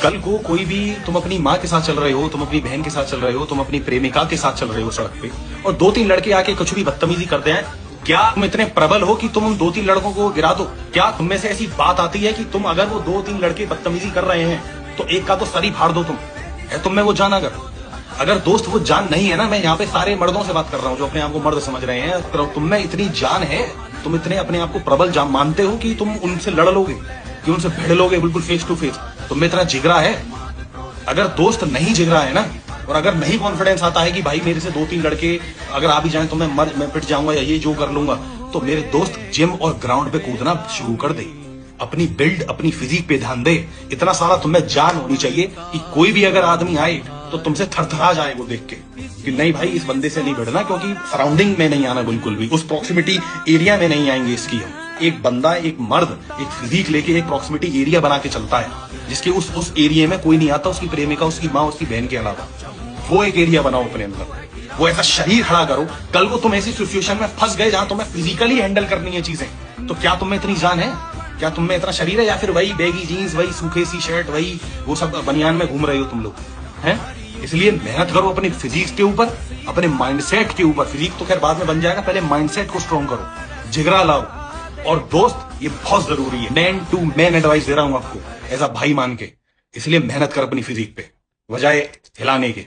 कल को कोई भी, तुम अपनी माँ के साथ चल रहे हो, तुम अपनी बहन के साथ चल रहे हो, तुम अपनी प्रेमिका के साथ चल रहे हो सड़क पे, और 2-3 लड़के आके कुछ भी बदतमीजी करते हैं, क्या तुम इतने प्रबल हो कि तुम उन 2-3 लड़कों को गिरा दो? क्या तुम में से ऐसी बात आती है कि तुम अगर वो 2-3 लड़के बदतमीजी कर रहे हैं तो एक का तो सर ही फाड़ दो? तुम है तुम में वो जान? अगर दोस्त वो जान नहीं है ना, मैं यहाँ पे सारे मर्दों से बात कर रहा हूँ जो अपने आप को मर्द समझ रहे हैं, तो तुम में इतनी जान है, तुम इतने अपने आप को प्रबल जान मानते हो कि तुम उनसे लड़ लोगे, कि उनसे भिड़ लोगे बिल्कुल फेस टू फेस? तुम में इतना जिगरा है? अगर दोस्त नहीं जिगरा है ना, और अगर नहीं कॉन्फिडेंस आता है कि भाई मेरे से 2-3 लड़के अगर आ भी जाएं तो मैं पिट जाऊंगा या ये जो कर लूंगा, तो मेरे दोस्त जिम और ग्राउंड पे कूदना शुरू कर दे, अपनी बिल्ड, अपनी फिजिक पे ध्यान दे। इतना सारा तुम्हें जान होनी चाहिए कि कोई भी अगर आदमी आए तो तुमसे थरथरा जाए वो देख के कि नहीं भाई इस बंदे से नहीं भिड़ना, क्योंकि सराउंडिंग में नहीं आना, बिल्कुल भी उस प्रॉक्सिमिटी एरिया में नहीं आएंगे इसकी हम। एक बंदा, एक मर्द एक फिजिक लेके एक प्रॉक्सिमिटी एरिया बना के चलता है जिसके उस एरिया में कोई नहीं आता, उसकी प्रेमिका, उसकी माँ, उसकी बहन के अलावा। वो एक एरिया बनाओ अपने अंदर, वो ऐसा शरीर खड़ा करो। कल को तुम ऐसी सिचुएशन में फंस गए जहां तुम्हें फिजिकली हैंडल करनी है चीजें, तो क्या तुम में इतनी जान है? क्या तुम में इतना शरीर है? या फिर वही बैगी जीन्स, वही सूखे सी शर्ट, वही वो सब बनियान में घूम रहे हो तुम लोग हैं? इसलिए मेहनत करो अपनी फिजिक्स के ऊपर, अपने माइंडसेट के ऊपर। फिजिक तो खैर बाद में बन जाएगा, पहले माइंडसेट को स्ट्रॉन्ग करो, जिगरा लाओ। और दोस्त ये बहुत जरूरी है, मैन टू मैन एडवाइस दे रहा हूं आपको, ऐसा भाई मान के। इसलिए मेहनत कर अपनी फिजिक पे, बजाय हिलाने के।